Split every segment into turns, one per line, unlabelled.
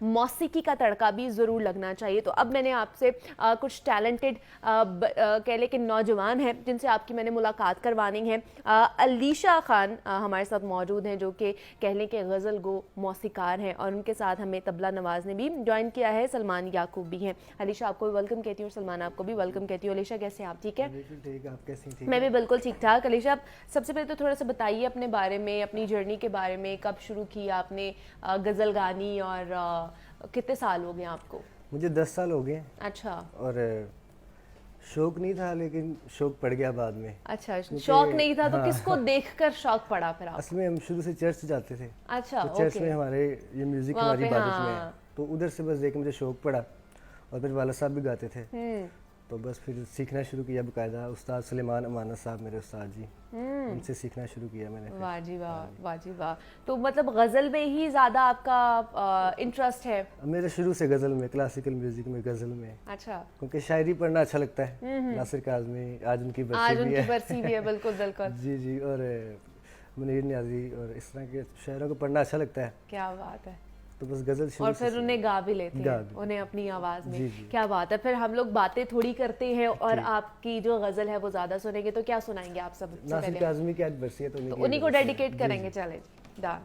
मौसीकी का तड़का भी ज़रूर लगना चाहिए। तो अब मैंने आपसे कुछ टैलेंटेड कह लें कि नौजवान हैं जिनसे आपकी मैंने मुलाकात करवानी है। अलीशा खान हमारे साथ मौजूद हैं जो कि कह लें कि गज़ल गो मौसीकार हैं, और उनके साथ हमें तबला नवाज ने भी ज्वाइन किया है, सलमान याकूब भी हैं। अलीशा आपको भी वेलकम कहती हूँ और सलमान आपको भी वेलकम कहती हूँ। अलीशा कैसे हैं आप? ठीक है,
बिल्कुल ठीक। आप कैसी ठीक
मैं
है?
भी बिल्कुल ठीक ठाक। अलीशा आप सबसे पहले तो थोड़ा सा बताइए अपने बारे में, अपनी जर्नी के बारे में, कब शुरू किया आपने गज़ल गानी, और कितने साल हो गए आपको?
मुझे 10 साल हो गए।
अच्छा
और शौक नहीं था, लेकिन शौक पड़ गया बाद में।
अच्छा,
क्योंकि
शौक नहीं था तो
हाँ
किसको देखकर शौक पड़ा फिर आप?
असल में हम शुरू से चर्च जाते थे।
अच्छा
तो चर्च
ओके,
में हमारे ये म्यूज़िक
वहाँ
हमारी
पे
इबादत में है।
हाँ।
तो उधर से बस देख के मुझे शौक पड़ा। और फिर वाला साहब भी गाते थे,
हम्म
तो बस फिर सीखना शुरू किया बाकायदा। उस्ताद सुलेमान अमानत साहब मेरे उस्ताद जी, उनसे सीखना शुरू किया मैंने फिर।
वाह जी वाह, वाह जी वाह। तो मतलब गज़ल में ही ज़्यादा आपका इंटरेस्ट है?
मेरे शुरू से गज़ल में, क्लासिकल म्यूज़िक में, गज़ल में,
अच्छा,
क्योंकि शायरी पढ़ना अच्छा लगता है। नासिर काज़मी, आज उनकी
आज
बरसी भी
उनकी
है।
बरसी भी है, बिल्कुल बिल्कुल।
जी जी। और मुनीर न्याजी और इस तरह के शायरों को पढ़ना अच्छा लगता है।
क्या बात है।
तो बस गज़ल शुरू
और
से
फिर उन्हें गा भी लेते
गा
हैं,
भी
उन्हें अपनी आवाज़ में।
जी जी।
क्या बात है। फिर हम लोग बातें थोड़ी करते हैं और
ठीक।
आपकी जो गज़ल है वो ज़्यादा सुनेंगे। तो क्या सुनाएंगे आप सबसे
नासिर
पहले?
काज़मी की आज बरसी है, तो
तो
उन्हीं
उन्हीं
की
को
बरसी है।
डेडिकेट
जी
करेंगे,
जी।
चले जी डन।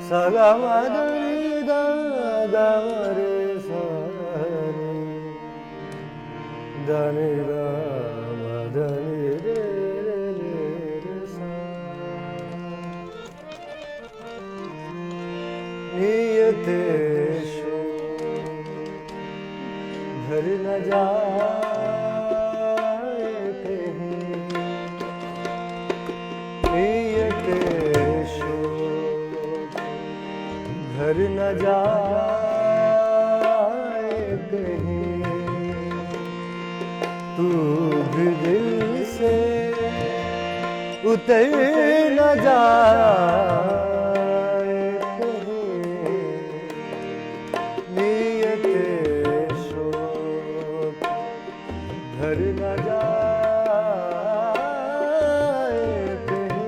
सगा मगरी गा गा रे सा रे धनी गा मदनी रे रे रे रे सा। नियत शो घर न जाए कहीं, नियत शो घर न जाए कहीं। तू भी दिल से उतर न जाए कहीं, नियत शोक घर न जाए कहीं।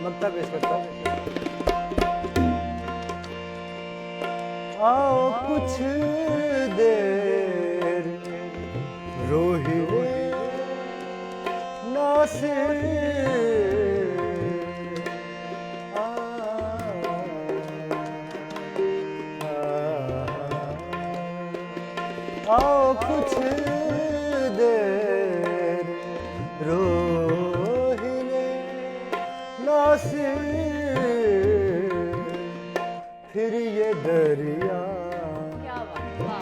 मक्ता पेश करता हूँ। आओ कुछ देर रोहिणी नासिर, आओ कुछ देर रोहिणी नासिर, फिर ये दरिया
क्या बात, वाह।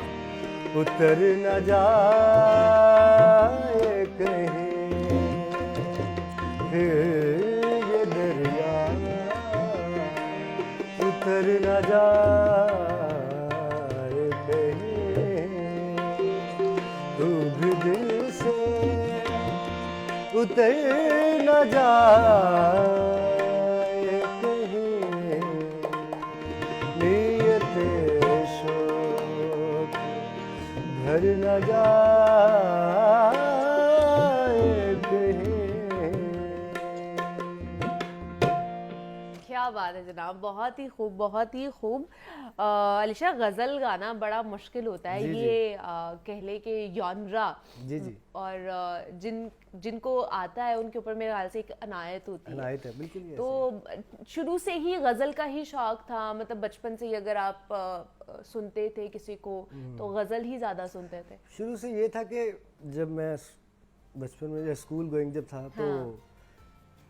उतर न जाए कहीं, फिर ये दरिया उतर न जाए कहीं। तू भी दिल से उतर न जाए कहीं, नियत शोक घर न जाए कहीं।
क्या बात है जनाब, बहुत ही खूब, बहुत ही खूब। अलीशा, गज़ल गाना बड़ा मुश्किल होता है।
जी, जी।
ये कह ले कि जॉनरा,
जी जी।
और जिनको आता है उनके ऊपर मेरे ख्याल से एक अनायत होती है।
अनायत है, बिल्कुल ही
तो शुरू से ही गज़ल का ही शौक था? मतलब बचपन से ही अगर आप सुनते थे किसी को तो गज़ल ही ज़्यादा सुनते थे?
शुरू से ये था कि जब मैं बचपन में स्कूल गोइंग जब था, तो
हाँ।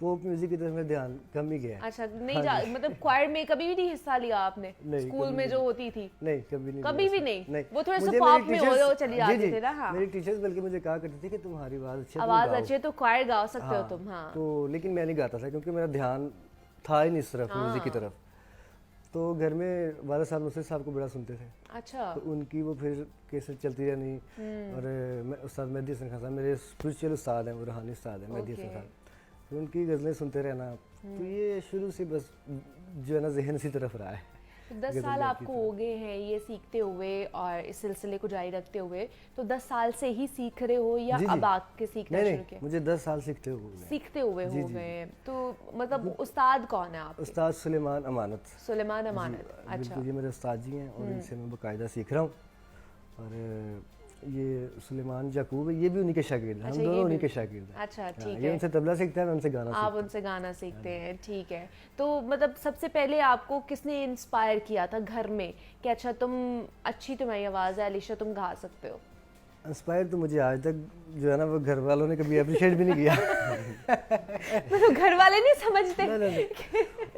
पॉप म्यूजिक की तरफ में ध्यान कम ही गया।
अच्छा, नहीं मतलब क्वायर में कभी भी नहीं हिस्सा लिया आपने?
नहीं,
स्कूल
कभी
में
भी
जो होती थी?
नहीं, कभी नहीं
कभी भी
लिया
नहीं?
नहीं।
वो थोड़े से
मुझे
पॉप
मेरी
में
टीचर्स-
हो चली
जी,
जाते
जी,
थे ना। हाँ,
मेरी टीचर्स बल्कि मुझे कहा करती थी कि तुम्हारी आवाज़ अच्छी है, तुम
आवाज
गाओ।
अच्छी है तो क्वायर गा सकते हो
हाँ,
तुम। हाँ
तो लेकिन मैं नहीं गाता था, क्योंकि मेरा ध्यान था ही नहीं इस तरफ, म्यूजिक की
हाँ।
तरफ। तो घर में वाला साहब नुसरत साहब को बड़ा सुनते थे,
अच्छा।
तो उनकी वो फिर कैसे चलती रहनी। और मैं उस्ताद मेहदी हसन खान साहब मेरे स्पिरिचुअल उस्ताद हैं, वो रूहानी उस्ताद हैं मेहदी हसन साहब, तो उनकी गज़लें सुनते रहना, तो ये शुरू से बस जो है ना जहन इसी तरफ रहा है।
तो 10 साल आपको हो गए हैं ये सीखते हुए और इस सिलसिले को जारी रखते हुए, तो 10 साल से ही सीख रहे हो या
जी, जी।
अब आके सीखना
नहीं
शुरू
नहीं,
किया?
मुझे 10 साल सीखते हुए
सीखते हुए
जी,
हो
जी,
गए हैं। तो मतलब उस्ताद कौन है आपके?
उस्ताद सुलेमान अमानत।
सुलेमान अमानत। अच्छा।
बिल्कुल, ये मेरे उस्ताद जी हैं और इनसे मैं बाकायदा सीख रहा हूँ। और ये सुलेमान याकूब है, ये भी उन्हीं के शागिर्द हैं,
अच्छा,
हम
ये
दोनों
भी?
उन्हीं के शागिर्द हैं।
अच्छा,
हाँ,
ठीक
ये
है।
उनसे तबला सीखता है, मैं उनसे गाना
आप
सीखता
उनसे गाना सीखते हैं, ठीक है। तो मतलब सबसे पहले आपको किसने इंस्पायर किया था घर में कि अच्छा अच्छी तुम्हारी आवाज़ है अलीशा, तुम गा सकते हो?
हूँ। इंस्पायर तो मुझे आज तक जो है ना वो घर वालों ने कभी अप्रिशिएट भी नहीं किया।
मतलब घर वाले नहीं समझते?
नहीं।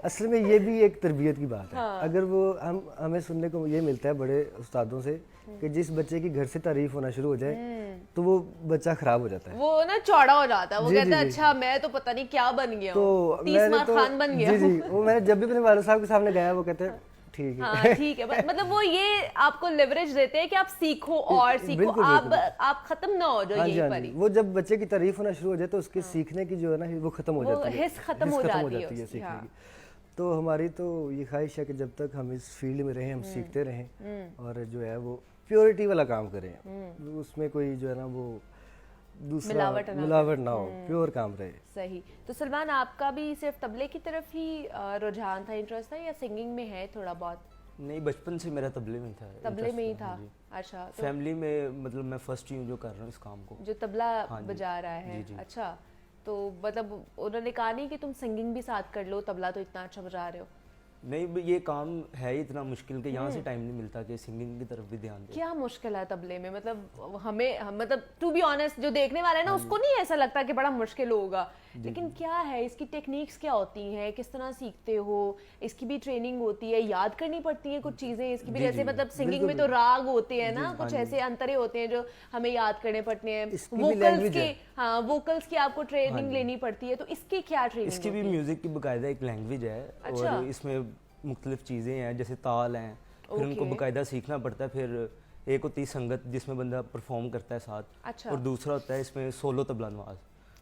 असल में ये भी एक तरबियत की बात है। अगर वो हमें सुनने को ये मिलता है बड़े उस्तादों से कि जिस बच्चे की घर से तारीफ होना शुरू हो जाए तो वो बच्चा खराब हो जाता है,
वो ना चौड़ा हो जाता है, वो
जी,
कहता है
जी,
अच्छा मैं तो पता नहीं क्या बन गया
तो
हूँ, 30 मार खान बन गया
जी
हूँ।
जी, वो मैंने जब भी अपने वालिद साहब के सामने गाया वो कहते हैं ठीक है।
हाँ ठीक है, मतलब वो ये आपको लेवरेज देते हैं कि आप सीखो और सीखो,
बिल्कुल,
आप खत्म ना हो जाओ
हाँ जी,
यहीं
हाँ
पर
जी।
ही।
वो जब बच्चे की तारीफ होना शुरू हो जाए तो उसके सीखने की जो है ना वो खत्म हो
वो
जाती है,
हिस्स खत्म हो जाती है उसकी,
सीखने
हाँ।
की। तो हमारी तो ये ख्वाहिश है कि जब तक हम इस फील्ड में रहें हम सीखते रहें और जो है वो प्योरिटी वाला काम करें, उसमें कोई जो है ना वो दूसरा मिलावट ना हो, प्योर काम रहे।
सही। तो सलमान आपका भी सिर्फ तबले की तरफ ही रुझान था, इंटरेस्ट था, या सिंगिंग में है थोड़ा बहुत?
नहीं, बचपन से मेरा तबले में ही था,
तबले में ही
interest
था।
जी।
अच्छा, तो
फैमिली में मतलब मैं फर्स्ट ही हूँ जो कर रहा हूँ इस काम को।
जो तबला
हाँ जी।
बजा रहा है।
जी, जी।
अच्छा, तो मतलब उन्होंने कहा नहीं कि तुम सिंगिंग भी साथ कर लो, तबला तो इतना अच्छा बजा रहे हो?
नहीं, ये काम है ही इतना मुश्किल कि यहाँ से टाइम नहीं मिलता कि सिंगिंग की तरफ भी ध्यान दे।
क्या मुश्किल है तबले में? मतलब मतलब टू बी ऑनेस्ट जो देखने वाला है ना उसको नहीं ऐसा लगता कि बड़ा मुश्किल होगा, लेकिन क्या है इसकी टेक्निक्स क्या होती हैं, किस तरह सीखते हो? इसकी भी ट्रेनिंग होती है, याद करनी पड़ती है कुछ चीजें इसकी भी, जैसे मतलब सिंगिंग में तो राग होते हैं ना, कुछ ऐसे अंतरे होते हैं जो हमें याद करने पड़ते हैं, वोकल्स के, हाँ वोकल्स की आपको ट्रेनिंग लेनी पड़ती है, तो इसकी क्या ट्रेनिंग?
इसकी भी म्यूजिक की बाकायदा एक लैंग्वेज है।
अच्छा।
और इसमें मुख्तलिफ चीज़ें हैं जैसे ताल हैं, फिर उनको बाकायदा सीखना पड़ता है। फिर एक होती है संगत जिसमें बंदा परफॉर्म करता है साथ।
अच्छा।
और दूसरा होता है इसमें सोलो तबला नवाज।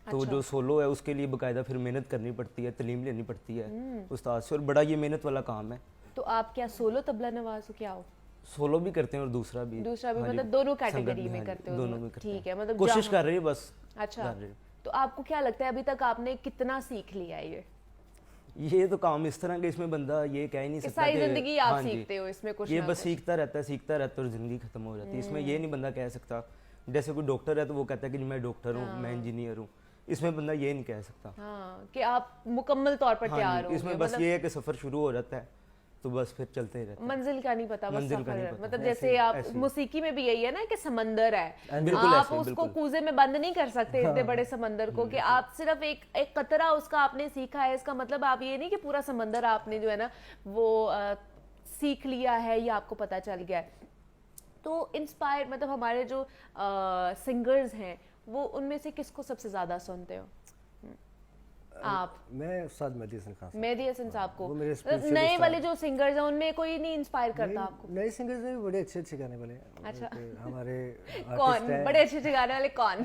तो जो सोलो है उसके लिए बाकायदा फिर मेहनत करनी पड़ती है, तालीम लेनी पड़ती है उस्ताद से, और बड़ा ये मेहनत वाला काम है।
तो आप क्या सोलो तबला नवाज हो, क्या हो?
सोलो भी करते हैं और दूसरा भी।
हाँ जी,
हाँ जी,
मतलब दोनों
संगत
कैटेगरी
भी,
में
हाँ जी,
करते हो?
दोनों में करते हैं।
ठीक है, मतलब
कोशिश कर रही है बस।
अच्छा,
कर रही है।
तो आपको क्या लगता है अभी तक आपने कितना सीख लिया है
ये तो काम इस तरह के इसमें बंदा ये कह ही नहीं सकता
सारी
कि
जिंदगी आप
हाँ जी,
सीखते हो इसमें कुछ
ये
ना
बस
कुछ।
सीखता रहता है और जिंदगी खत्म हो जाती है। इसमें ये नहीं बंदा कह सकता, जैसे कोई डॉक्टर है तो वो कहता है कि मैं डॉक्टर हूँ, मैं इंजीनियर हूँ। इसमें बंदा ये नहीं कह सकता।
हाँ, कि आप मुकम्मल तौर पर
हाँ
तैयार
जी,
हो।
इसमें बस ये है कि सफर शुरू हो जाता है तो बस फिर चलते ही रहते हैं।
मंजिल का नहीं पता, बस
मंजिल का
सफर
नहीं
है।
पता।
मतलब जैसे आप मौसीकी में भी यही है ना कि समंदर है,
बिल्कुल
आप
ऐसे ही,
उसको
बिल्कुल।
कूजे में बंद नहीं कर सकते इतने बड़े समंदर को, कि आप सिर्फ एक कतरा उसका आपने सीखा है, इसका मतलब आप ये नहीं कि पूरा समंदर आपने जो है ना वो सीख लिया है या आपको पता चल गया है। तो इंस्पायर मतलब हमारे जो सिंगर्स हैं वो उनमें से किसको सबसे ज्यादा सुनते हो आप?
मैं उस्ताद मेहदी हसन खान साहब।
मेहदी हसन साहब को।
वो मेरे
मतलब
spiritual
नए
उस्ताद
वाले जो सिंगर्स हैं उनमें कोई नहीं इंस्पायर करता आपको?
नए सिंगर्स भी बड़े अच्छे अच्छे गाने वाले हैं।
अच्छा।
हमारे
कौन
आर्टिस्ट हैं,
बड़े अच्छे अच्छे गाने वाले कौन?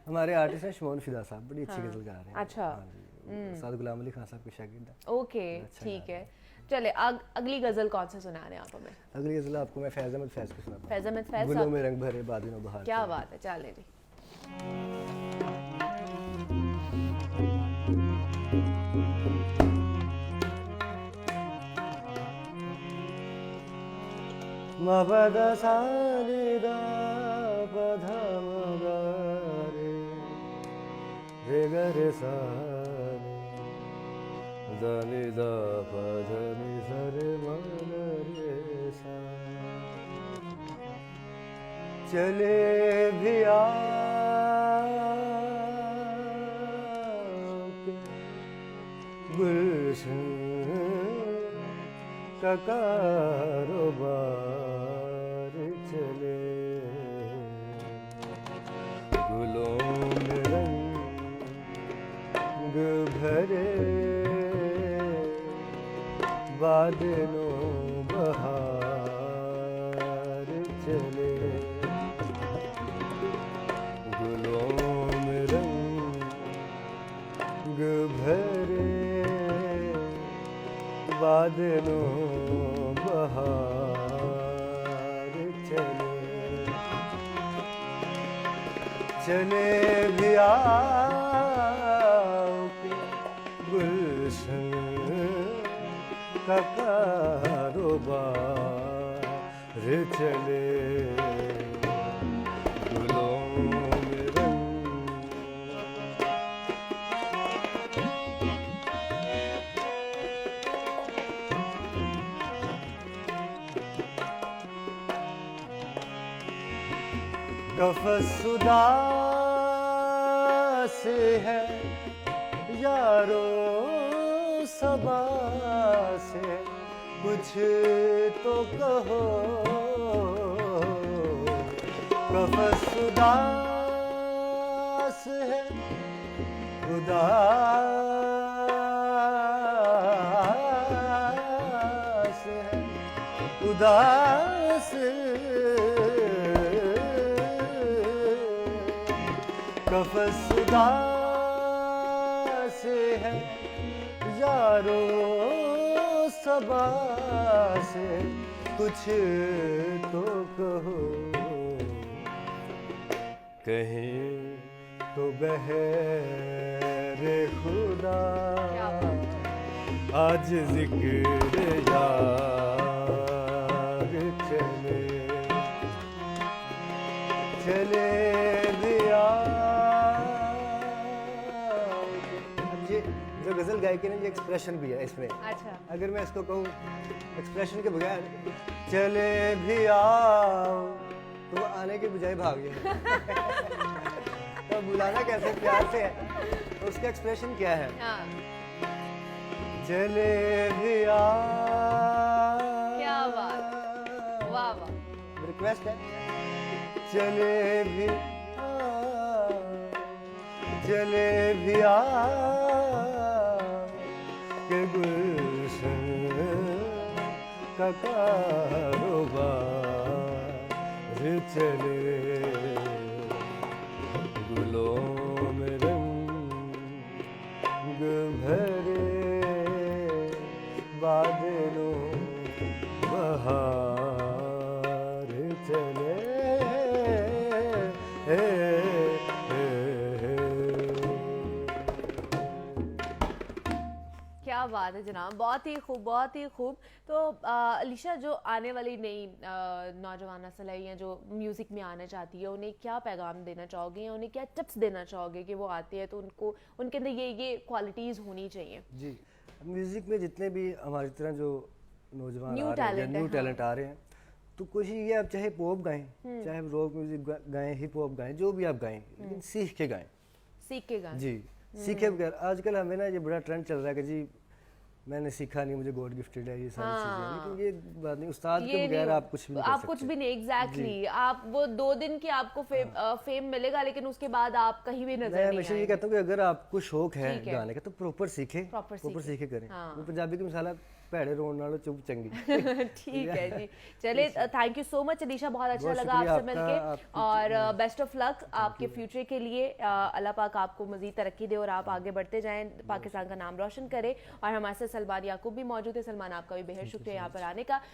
हमारे आर्टिस्ट हैं शमोन फिदा साहब, बड़ी अच्छी गजल गा रहे हैं।
अच्छा।
हाँ जी, उस्ताद गुलाम अली खान साहब के शागिर्द हैं।
ओके, ठीक है। चले अगली गजल कौन सा सुना रहे हैं आप हमें?
अगली गजल आपको मैं फैज़ अहमद फैज़ की सुनाता हूँ।
फैज़ अहमद फैज़
गुलों
साहब,
में रंग भरे बादलों बहार।
क्या बात है, चले जी।
मबदा सानिदा पधमगारे रे गरे सानि दनिदा पधनि सरे मनरे सा। चले भी आपके गुलशन का कारोबार चले, गुलों में रंग भरे बादलों बहार चले, गुलों में रंग भरे, बादलों बहार चले, चले भी आओ के गुलशन का कारोबार चले, गुलों में रंग। कफसुदा से है यारो सबा से, कुछ तो कहो, कफसुदास है उदास है, उदास कफसुदास है यारो सबा से, कुछ तो कहो, कहीं तो बहरे खुदा आज जिक्र यार चले, चले दिया। अब ये जो गजल गायकी है ये एक्सप्रेशन भी है इसमें।
अच्छा,
अगर मैं इसको कहूँ एक्सप्रेशन के बगैर चले भी आओ, तो वो आने के बजाय भाग गए। तो बुलाना कैसे प्यार से है, तो उसका एक्सप्रेशन क्या है?
हाँ,
चले भी आओ,
क्या बात, वाह वाह,
रिक्वेस्ट है, चले भी आओ, चले भी आओ के गुलशन का कारोबार चले, गुलों में रंग भरे, बादलों बहार चले।
क्या बात है जनाब, बहुत ही खूब, बहुत ही खूब। तो अलीशा, जो आने वाली नई नौजवान नस्ल है या जो म्यूज़िक में आना चाहती है, उन्हें क्या पैगाम देना चाहोगे या उन्हें क्या टिप्स देना चाहोगे कि वो आते हैं तो उनको उनके अंदर ये क्वालिटीज़ होनी चाहिए?
जी, म्यूज़िक में जितने भी हमारी तरह जो नौजवान
न्यू
आ रहे हैं,
टैलेंट
न्यू
है,
टैलेंट आ रहे हैं, तो कोशिश ये आप चाहे पॉप गाएं, चाहे रॉक म्यूजिक गाएं, हिप हॉप गाएं, जो भी आप गाएं, लेकिन सीख के गाएं।
सीख के गाएं।
जी, सीखे बगैर। आजकल हमें ना ये बड़ा ट्रेंड चल रहा है कि जी मैंने सीखा नहीं, मुझे गॉड गिफ्टेड है, ये सारी चीजें, लेकिन ये बात नहीं, उस्ताद के बगैर आप कुछ भी नहीं कर
आप कुछ
सकते।
भी नहीं, एग्जैक्टली। आप वो 2 दिन की आपको फेम मिलेगा, लेकिन उसके बाद आप कहीं भी नजर
मैं
नहीं
हमेशा ये
आएंगे।
कहता हूँ कि अगर आपको शौक है
ठीक है।
गाने का तो प्रॉपर सीखे,
Proper
प्रॉपर
सीखे।
सीखे करें।
हाँ।
वो पंजाबी की मिसाल है, भैड़े रोन नालों चुप चंगी।
ठीक है जी, चलिए, thank you so much Alisha, बहुत अच्छा
बहुत
लगा
शुक्रिया
आपसे मिलके,
आपका,
और बेस्ट ऑफ लक आपके फ्यूचर के लिए। अल्लाह पाक आपको मजीद तरक्की दे और आप आगे बढ़ते जाएं, पाकिस्तान का नाम रोशन करें। और हमारे साथ सलमान याकूब भी मौजूद है। सलमान, आपका भी बेहद शुक्रिया यहाँ पर आने का।